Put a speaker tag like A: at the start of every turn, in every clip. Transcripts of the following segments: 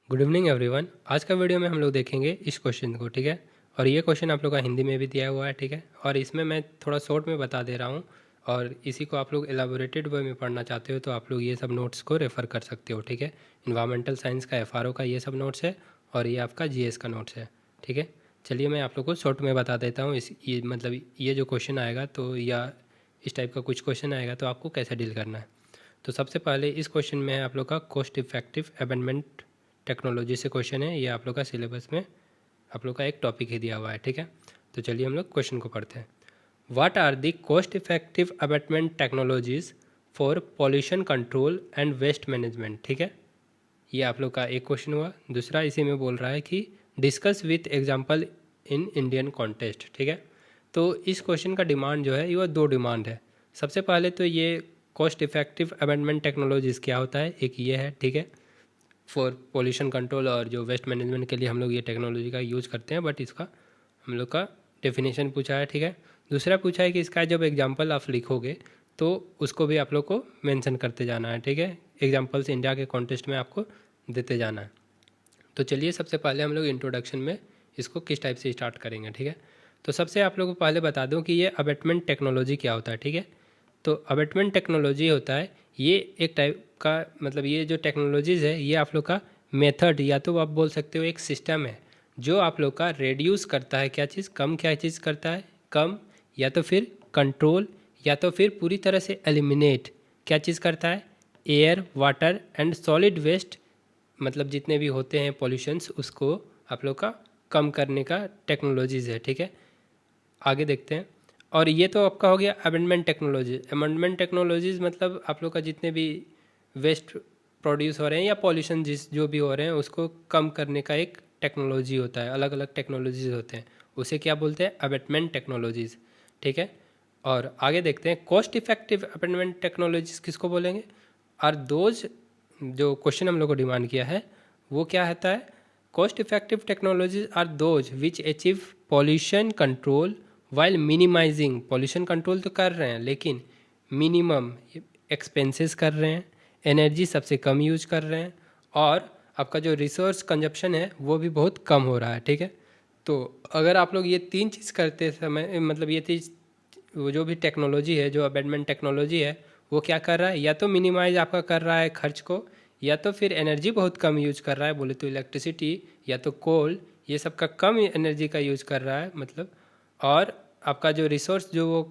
A: Good evening everyone. आज का video में हम लोग देखेंगे इस क्वेश्चन को, ठीक है। और ये क्वेश्चन आप लोग का हिंदी में भी दिया हुआ है, ठीक है। और इसमें मैं थोड़ा शॉर्ट में बता दे रहा हूँ, और इसी को आप लोग एलाबोरेटेड वे में पढ़ना चाहते हो तो आप लोग ये सब नोट्स को रेफ़र कर सकते हो, ठीक है। इन्वायरमेंटल साइंस का एफआरओ का ये सब नोट्स है और ये आपका जीएस का नोट्स है, ठीक है। चलिए मैं आप लोग को शॉर्ट में बता देता हूँ इस ये मतलब ये जो क्वेश्चन आएगा तो या इस टाइप का कुछ क्वेश्चन आएगा तो आपको कैसे डील करना है। तो सबसे पहले इस क्वेश्चन में है आप लोग का कॉस्ट इफेक्टिव अबेंडमेंट टेक्नोलॉजी से क्वेश्चन है। ये आप लोग का सिलेबस में आप लोग का एक टॉपिक ही दिया हुआ है, ठीक है। तो चलिए हम लोग क्वेश्चन को पढ़ते हैं। What are the cost effective abatement technologies for pollution control and waste management, ठीक है। ये आप लोग का एक क्वेश्चन हुआ। दूसरा इसी में बोल रहा है कि discuss with example in Indian contest, ठीक है। तो इस क्वेश्चन का डिमांड जो है ये दो डिमांड है। सबसे पहले तो ये कॉस्ट इफेक्टिव अबेंडमेंट टेक्नोलॉजीज़ क्या होता है, एक ये है, ठीक है, फॉर पोल्यूशन कंट्रोल और जो वेस्ट मैनेजमेंट के लिए हम लोग ये टेक्नोलॉजी का यूज़ करते हैं, बट इसका हम लोग का डेफिनेशन पूछा है, ठीक है। दूसरा पूछा है कि इसका जब एग्जांपल आप लिखोगे तो उसको भी आप लोग को मेंशन करते जाना है, ठीक है। एग्जांपल्स इंडिया के कॉन्टेस्ट में आपको देते जाना है। तो चलिए सबसे पहले हम लोग इंट्रोडक्शन में इसको किस टाइप से स्टार्ट करेंगे, ठीक है। तो सबसे आप लोगों को पहले बता दूं कि ये अबेटमेंट टेक्नोलॉजी क्या होता है, ठीक है। तो अबेटमेंट टेक्नोलॉजी होता है ये एक टाइप का मतलब ये जो टेक्नोलॉजीज़ है ये आप लोग का मेथड या तो आप बोल सकते हो एक सिस्टम है जो आप लोग का रेड्यूस करता है क्या चीज़, कम क्या चीज़ करता है, कम या तो फिर कंट्रोल या तो फिर पूरी तरह से एलिमिनेट क्या चीज़ करता है, air water and solid waste मतलब जितने भी होते हैं पॉल्यूशंस उसको आप लोग का कम करने का टेक्नोलॉजीज़ है, ठीक है। आगे देखते हैं। और ये तो आपका हो गया अमेंडमेंट टेक्नोलॉजी। अमेंडमेंट टेक्नोलॉजीज़ मतलब आप लोग का जितने भी वेस्ट प्रोड्यूस हो रहे हैं या पॉल्यूशन जिस जो भी हो रहे हैं उसको कम करने का एक टेक्नोलॉजी होता है, अलग अलग टेक्नोलॉजीज़ होते हैं, उसे क्या बोलते हैं, अबेटमेंट टेक्नोलॉजीज़, ठीक है। और आगे देखते हैं कॉस्ट इफेक्टिव अबेटमेंट टेक्नोलॉजीज़ किसको बोलेंगे। आर दोज जो क्वेश्चन हम लोग को डिमांड किया है वो क्या होता है, cost effective technologies are those which achieve pollution control while minimising. Pollution control तो कर रहे हैं लेकिन मिनिमम एक्सपेंसेस कर रहे हैं, एनर्जी सबसे कम यूज कर रहे हैं, और आपका जो रिसोर्स कंजप्शन है वो भी बहुत कम हो रहा है, ठीक है। तो अगर आप लोग ये तीन चीज़ करते समय मतलब ये चीज़ वो जो भी टेक्नोलॉजी है जो अबेटमेंट टेक्नोलॉजी है वो क्या कर रहा है, या तो मिनिमाइज आपका कर रहा है खर्च को, या तो फिर एनर्जी बहुत कम यूज कर रहा है, बोले तो इलेक्ट्रिसिटी या तो कोल ये सब का कम एनर्जी का यूज कर रहा है मतलब, और आपका जो रिसोर्स जो वो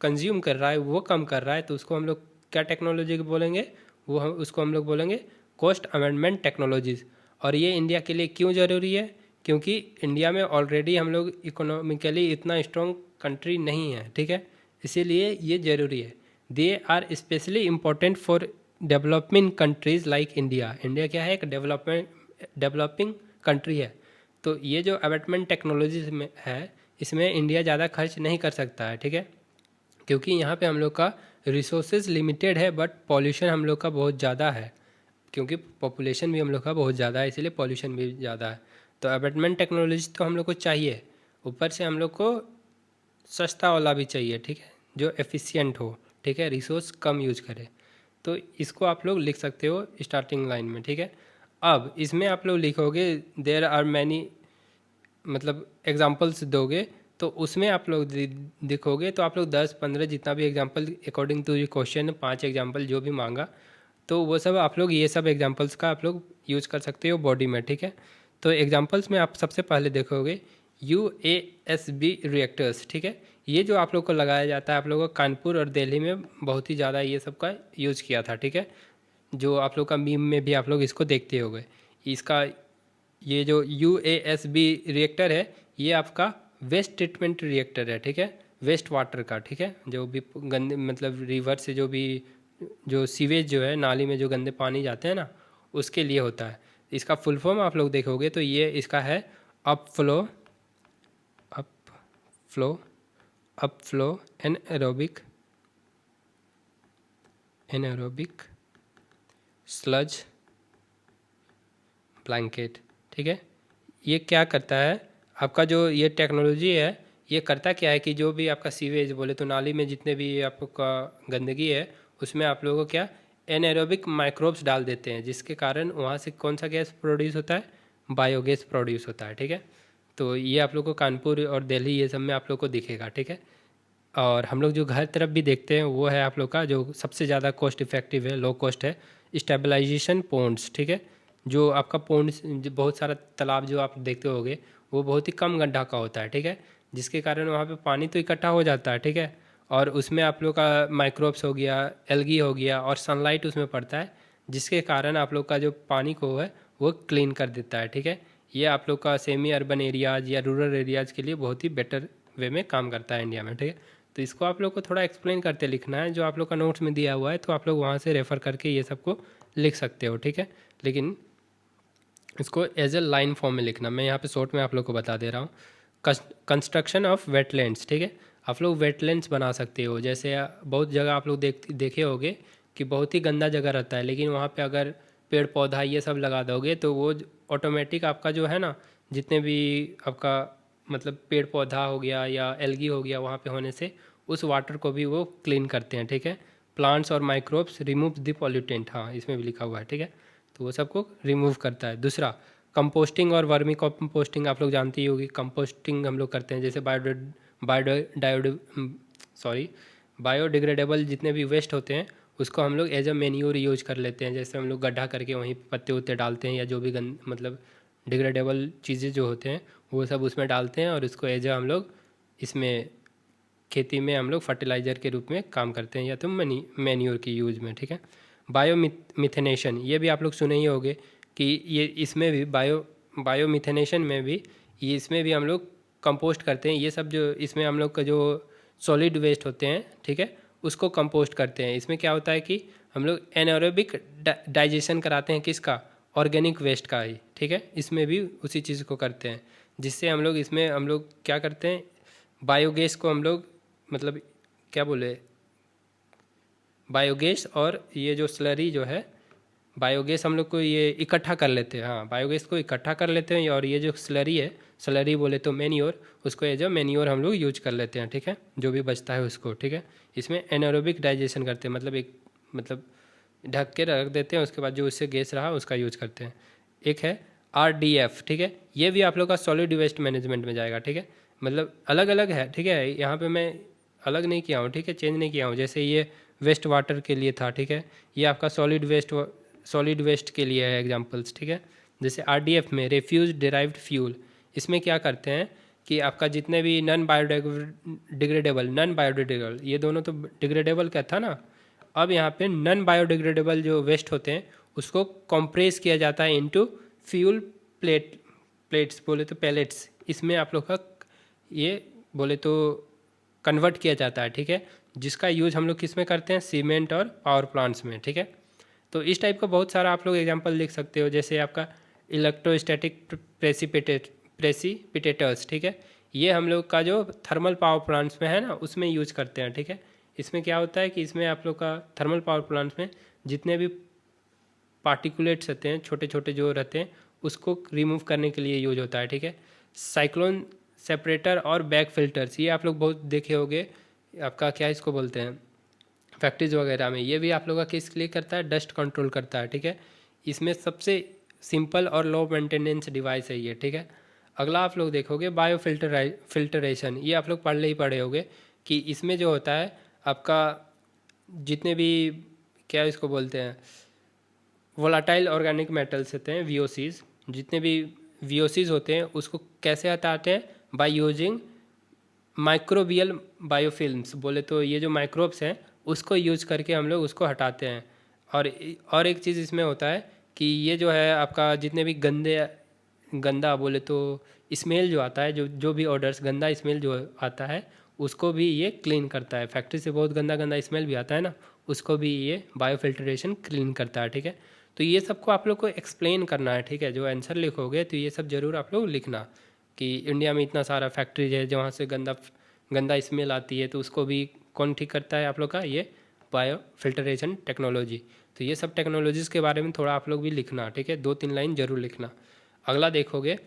A: कंज्यूम कर रहा है वो कम कर रहा है, तो उसको हम लोग क्या टेक्नोलॉजी बोलेंगे, उसको हम लोग बोलेंगे कॉस्ट अमेंडमेंट टेक्नोलॉजीज़। और ये इंडिया के लिए क्यों ज़रूरी है, क्योंकि इंडिया में ऑलरेडी हम लोग इकोनॉमिकली इतना स्ट्रॉन्ग कंट्री नहीं है, ठीक है, इसीलिए ये ज़रूरी है। They are specially important for developing countries like India. India क्या है, एक डेवलपिंग कंट्री है। तो ये जो अबेटमेंट टेक्नोलॉजी में है इसमें इंडिया ज़्यादा खर्च नहीं कर सकता है, ठीक है, क्योंकि यहाँ पे हम लोग का रिसोर्सेज लिमिटेड है बट पॉल्यूशन हम लोग का बहुत ज़्यादा है, क्योंकि पॉपुलेशन भी हम लोग का बहुत ज़्यादा है इसलिए पॉल्यूशन भी ज़्यादा है। तो अबेटमेंट टेक्नोलॉजी तो हम लोग को चाहिए, ऊपर से हम लोग को सस्ता वाला भी चाहिए, ठीक है, जो एफिशिएंट हो, ठीक है, रिसोर्स कम यूज करे। तो इसको आप लोग लिख सकते हो स्टार्टिंग लाइन में, ठीक है। अब इसमें आप लोग लिखोगे देयर आर मैनी मतलब एग्जांपल्स दोगे तो उसमें आप लोग दिखोगे तो आप लोग 10-15 जितना भी एग्जांपल अकॉर्डिंग टू ये क्वेश्चन 5 एग्जांपल जो भी मांगा तो वो सब आप लोग ये सब एग्जांपल्स का आप लोग यूज़ कर सकते हो बॉडी में, ठीक है। तो एग्जांपल्स में आप सबसे पहले देखोगे UASB रिएक्टर्स, ठीक है। ये जो आप लोग को लगाया जाता है आप लोगों को कानपुर और दिल्ली में बहुत ही ज़्यादा ये सब का यूज़ किया था, ठीक है। जो आप लोग का मीम में भी आप लोग इसको देखते होंगे। इसका ये जो UASB रिएक्टर है ये आपका वेस्ट ट्रीटमेंट रिएक्टर है, ठीक है, वेस्ट वाटर का, ठीक है, जो भी गंदे मतलब रिवर से जो भी जो सीवेज जो है नाली में जो गंदे पानी जाते हैं ना उसके लिए होता है। इसका फुल फॉर्म आप लोग देखोगे तो ये इसका है up flow up flow up flow anaerobic anaerobic sludge blanket, ठीक है। ये क्या करता है, आपका जो ये टेक्नोलॉजी है ये करता क्या है कि जो भी आपका सीवेज बोले तो नाली में जितने भी आपका गंदगी है उसमें आप लोगों को क्या एनाएरोबिक माइक्रोब्स डाल देते हैं, जिसके कारण वहाँ से कौन सा गैस प्रोड्यूस होता है, बायोगैस प्रोड्यूस होता है। ठीक है, तो ये आप लोग को कानपुर और दिल्ली ये सब में आप लोग को दिखेगा। ठीक है, और हम लोग जो घर तरफ भी देखते हैं वो है आप लोग का जो सबसे ज़्यादा कॉस्ट इफेक्टिव है, लो कॉस्ट है, स्टेबलाइजेशन पोन्ड्स। ठीक है, जो आपका पोन्ड्स, बहुत सारा तालाब जो आप देखते होगे वो बहुत ही कम गड्ढा का होता है। ठीक है, जिसके कारण वहाँ पे पानी तो इकट्ठा हो जाता है। ठीक है, और उसमें आप लोग का माइक्रोब्स हो गया, एल्गी हो गया, और सनलाइट उसमें पड़ता है, जिसके कारण आप लोग का जो पानी को है वो क्लीन कर देता है। ठीक है, ये आप लोग का सेमी अर्बन एरियाज़ या रूरल एरियाज़ के लिए बहुत ही बेटर वे में काम करता है इंडिया में। ठीक है, तो इसको आप लोग को थोड़ा एक्सप्लेन करते लिखना है, जो आप लोग का नोट्स में दिया हुआ है तो आप लोग वहाँ से रेफ़र करके ये सबको लिख सकते हो। ठीक है, लेकिन इसको एज ए लाइन फॉर्म में लिखना। मैं यहाँ पे शॉर्ट में आप लोग को बता दे रहा हूँ। Construction of wetlands. ठीक है, आप लोग वेटलैंड्स बना सकते हो। जैसे बहुत जगह आप लोग देखे होंगे कि बहुत ही गंदा जगह रहता है, लेकिन वहाँ पे अगर पेड़ पौधा ये सब लगा दोगे तो वो ऑटोमेटिक आपका जो है ना, जितने भी आपका मतलब पेड़ पौधा हो गया या एल्गी हो गया वहाँ पे होने से उस वाटर को भी वो क्लीन करते हैं। ठीक है, प्लांट्स और माइक्रोब्स रिमूव द पॉल्यूटेंट, हाँ इसमें भी लिखा हुआ है। ठीक है, तो वो सबको रिमूव करता है। दूसरा, कंपोस्टिंग और वर्मी कंपोस्टिंग आप लोग जानती ही होगी। कंपोस्टिंग हम लोग करते हैं, जैसे बायोडिग्रेडेबल जितने भी वेस्ट होते हैं उसको हम लोग एज अ मेन्यूर यूज कर लेते हैं। जैसे हम लोग गड्ढा करके वहीं पत्ते उत्ते डालते हैं, या जो भी मतलब डिग्रेडेबल चीज़ें जो होते हैं वो सब उसमें डालते हैं, और इसको एज अ हम लोग इसमें खेती में हम लोग फर्टिलाइज़र के रूप में काम करते हैं, या तो मैन्योर की यूज में। ठीक है, बायो मिथेनेशन, ये भी आप लोग सुने ही होंगे कि ये इसमें भी बायो मिथेनेशन में भी ये इसमें भी हम लोग कंपोस्ट करते हैं। ये सब जो इसमें हम लोग का जो सॉलिड वेस्ट होते हैं, ठीक है, उसको कंपोस्ट करते हैं। इसमें क्या होता है कि हम लोग एनारोबिक डाइजेशन कराते हैं, किसका, ऑर्गेनिक वेस्ट का ही। ठीक है, इसमें भी उसी चीज़ को करते हैं, जिससे हम लोग इसमें हम लोग क्या करते हैं, बायोगैस को हम लोग मतलब क्या बोले, बायोगैस और ये जो स्लरी जो है, बायोगैस हम लोग को ये इकट्ठा कर लेते हैं। हाँ, बायोगैस को इकट्ठा कर लेते हैं, और ये जो स्लरी है, स्लरी बोले तो मैन्योर, उसको एज अ मैन्योर हम लोग यूज कर लेते हैं। ठीक है, जो भी बचता है उसको। ठीक है, इसमें एनारोबिक डाइजेशन करते हैं, मतलब ढक के रख देते हैं, उसके बाद जो उससे गैस रहा उसका यूज करते हैं। एक है RDF। ठीक है, ये भी आप लोग का सॉलिड वेस्ट मैनेजमेंट में जाएगा। ठीक है, मतलब अलग अलग है। ठीक है, यहाँ पे मैं अलग नहीं किया हूँ, ठीक है, चेंज नहीं किया हूँ। जैसे ये वेस्ट वाटर के लिए था, ठीक है, ये आपका सॉलिड वेस्ट के लिए है एग्जांपल्स। ठीक है, जैसे RDF में रेफ्यूज डिराइव्ड फ्यूल, इसमें क्या करते हैं कि आपका जितने भी नॉन बायोडिग्रेडेबल, ये दोनों तो डिग्रेडेबल का था ना, अब यहाँ पे नॉन बायोडिग्रेडेबल जो वेस्ट होते हैं उसको कंप्रेस किया जाता है इनटू फ्यूल प्लेट्स बोले तो पैलेट्स, इसमें आप लोग का ये बोले तो कन्वर्ट किया जाता है। ठीक है, जिसका यूज हम लोग किस में करते हैं, सीमेंट और पावर प्लांट्स में। ठीक है, तो इस टाइप का बहुत सारा आप लोग एग्जांपल लिख सकते हो। जैसे आपका इलेक्ट्रोस्टैटिक प्रेसिपिटेटर्स, ठीक है, ये हम लोग का जो थर्मल पावर प्लांट्स में है ना उसमें यूज करते हैं। ठीक है, इसमें क्या होता है कि इसमें आप लोग का थर्मल पावर प्लांट्स में जितने भी पार्टिकुलेट्स रहते हैं, छोटे छोटे जो रहते हैं, उसको रिमूव करने के लिए यूज होता है। ठीक है, साइक्लोन सेपरेटर और बैग फिल्टर्स, ये आप लोग बहुत देखे होंगे, आपका क्या इसको बोलते हैं, फैक्ट्रीज वगैरह में। ये भी आप लोगों का किस लिए करता है, डस्ट कंट्रोल करता है। ठीक है, इसमें सबसे सिंपल और लो मेंटेनेंस डिवाइस है ये। ठीक है, अगला आप लोग देखोगे बायो फिल्टरेशन, ये आप लोग पढ़ ही होगे कि इसमें जो होता है आपका जितने भी क्या इसको बोलते हैं, वोलाटाइल ऑर्गेनिक मेटल्स होते हैं, VOCs, जितने भी VOCs होते हैं उसको कैसे हटाते हैं, बाय यूजिंग माइक्रोबियल बायोफिल्म्स, बोले तो ये जो माइक्रोब्स हैं उसको यूज करके हम लोग उसको हटाते हैं। और एक चीज़ इसमें होता है कि ये जो है आपका जितने भी गंदा बोले तो स्मेल जो आता है, जो भी ऑर्डर्स गंदा स्मेल जो आता है उसको भी ये क्लीन करता है। फैक्ट्री से बहुत गंदा गंदा स्मेल भी आता है ना, उसको भी ये बायोफिल्ट्रेशन क्लीन करता है। ठीक है, तो ये सबको आप लोग को एक्सप्लेन करना है। ठीक है, जो आंसर लिखोगे तो ये सब ज़रूर आप लोग लिखना कि इंडिया में इतना सारा फैक्ट्रीज है जहाँ से गंदा स्मेल आती है, तो उसको भी कौन ठीक करता है आप लोग का, ये बायो फिल्टरेशन टेक्नोलॉजी। तो ये सब टेक्नोलॉजीज़ के बारे में थोड़ा आप लोग भी लिखना। ठीक है, 2-3 लाइन जरूर लिखना। अगला देखोगे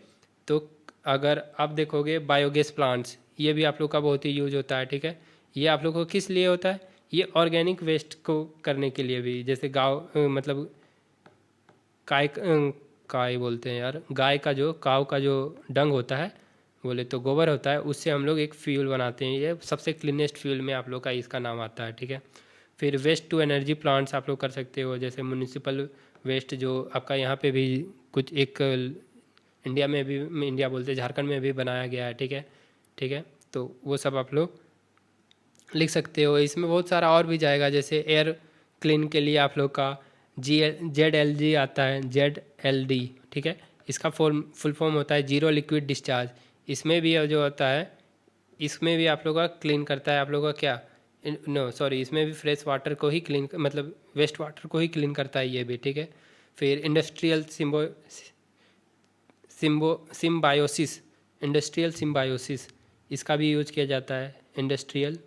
A: तो अगर आप देखोगे बायोगैस प्लांट्स, ये भी आप लोग का बहुत ही यूज होता है। ठीक है, ये आप लोग को किस लिए होता है, ये ऑर्गेनिक वेस्ट को करने के लिए भी, जैसे मतलब काय काय बोलते हैं यार, गाय का जो काव का जो डंग होता है, बोले तो गोबर होता है, उससे हम लोग एक फ्यूल बनाते हैं। ये सबसे क्लीनेस्ट फ्यूल में आप लोग का इसका नाम आता है, ठीक है। फिर वेस्ट टू एनर्जी प्लांट्स आप लोग कर सकते हो, जैसे म्यूनिसिपल वेस्ट जो आपका यहाँ पे भी कुछ एक इंडिया में भी, इंडिया बोलते हैं झारखंड में भी बनाया गया है, ठीक है, ठीक है। तो वो सब आप लोग लिख सकते हो। इसमें बहुत सारा और भी जाएगा, जैसे एयर क्लीन के लिए आप लोग का ZLG आता है, ZLD, ठीक है। इसका फुल फॉर्म होता है जीरो लिक्विड डिस्चार्ज। इसमें भी जो होता है, इसमें भी आप लोग का क्लीन करता है आप लोग का क्या, नो सॉरी, इसमें भी फ्रेश वाटर को ही क्लीन, मतलब वेस्ट वाटर को ही क्लीन करता है ये भी, ठीक है। फिर इंडस्ट्रियल सिम्बायोसिस, इंडस्ट्रियल सिम्बायोसिस, इसका भी यूज किया जाता है, इंडस्ट्रियल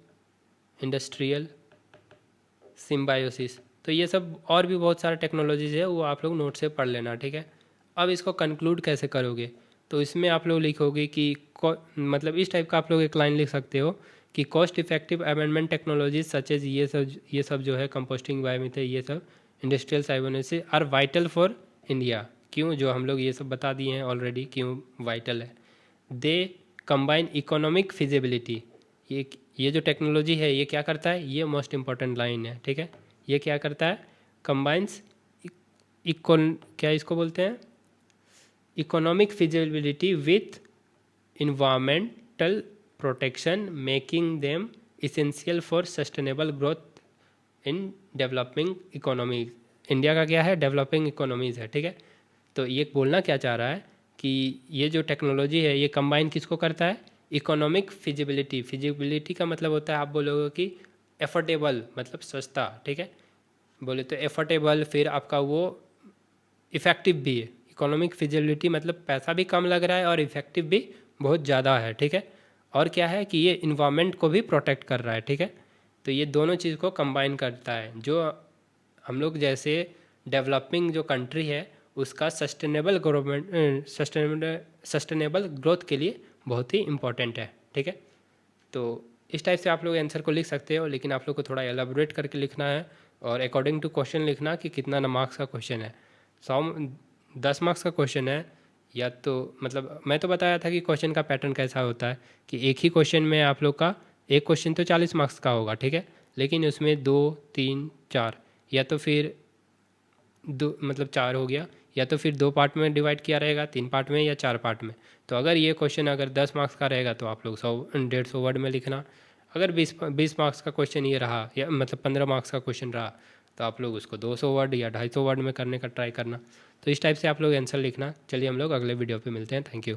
A: सिम्बायोसिस। तो ये सब और भी बहुत सारे टेक्नोलॉजीज है, वो आप लोग नोट से पढ़ लेना, ठीक है। अब इसको कंक्लूड कैसे करोगे, तो इसमें आप लोग लिखोगे कि मतलब इस टाइप का आप लोग एक लाइन लिख सकते हो कि cost effective amendment technologies such as ये सब जो है कंपोस्टिंग, बायोमीथेन, ये सब industrial symbiosis are vital for India. क्यों, जो हम लोग ये सब बता दिए हैं ऑलरेडी क्यों वाइटल है। दे कंबाइन इकोनॉमिक फिजिबिलिटी, ये जो टेक्नोलॉजी है ये क्या करता है, ये मोस्ट इंपॉर्टेंट लाइन है, ठीक है। ये क्या करता है, कंबाइंस क्या इसको बोलते हैं, economic feasibility with environmental protection, making them essential for sustainable growth in developing economies. India का क्या है, डेवलपिंग इकोनॉमीज़ है, ठीक है। तो ये बोलना क्या चाह रहा है कि ये जो टेक्नोलॉजी है ये कंबाइन किसको करता है, इकोनॉमिक फिजिबिलिटी। फिजिबिलिटी का मतलब होता है, आप बोलोगे कि एफोर्डेबल, मतलब सस्ता, ठीक है, बोले तो एफोर्डेबल, फिर आपका वो इफ़ेक्टिव भी है। इकोनॉमिक फिजिबिलिटी मतलब पैसा भी कम लग रहा है और इफ़ेक्टिव भी बहुत ज़्यादा है, ठीक है। और क्या है कि ये इन्वायरमेंट को भी प्रोटेक्ट कर रहा है, ठीक है। तो ये दोनों चीज़ को कंबाइन करता है, जो हम लोग जैसे डेवलपिंग जो कंट्री है उसका सस्टेनेबल ग्रोथ के लिए बहुत ही इम्पोर्टेंट है, ठीक है। तो इस टाइप से आप लोग आंसर को लिख सकते हो, लेकिन आप लोग को थोड़ा एलाबोरेट करके लिखना है और अकॉर्डिंग टू क्वेश्चन लिखना कि कितना मार्क्स का क्वेश्चन है। 10 मार्क्स का क्वेश्चन है, या तो मतलब मैं तो बताया था कि क्वेश्चन का पैटर्न कैसा होता है कि एक ही क्वेश्चन में आप लोग का एक क्वेश्चन तो 40 मार्क्स का होगा, ठीक है, लेकिन उसमें 2, 3, 4 या तो फिर दो, मतलब 4 हो गया, या तो फिर 2 पार्ट में डिवाइड किया रहेगा, 3 पार्ट में या 4 पार्ट में। तो अगर ये क्वेश्चन अगर 10 मार्क्स का रहेगा तो आप लोग 100-150 वर्ड में लिखना। अगर 20 मार्क्स का क्वेश्चन ये रहा, या मतलब 15 मार्क्स का क्वेश्चन रहा, तो आप लोग उसको 200 वर्ड या 250 वर्ड में करने का ट्राई करना। तो इस टाइप से आप लोग आंसर लिखना। चलिए हम लोग अगले वीडियो पे मिलते हैं। Thank you.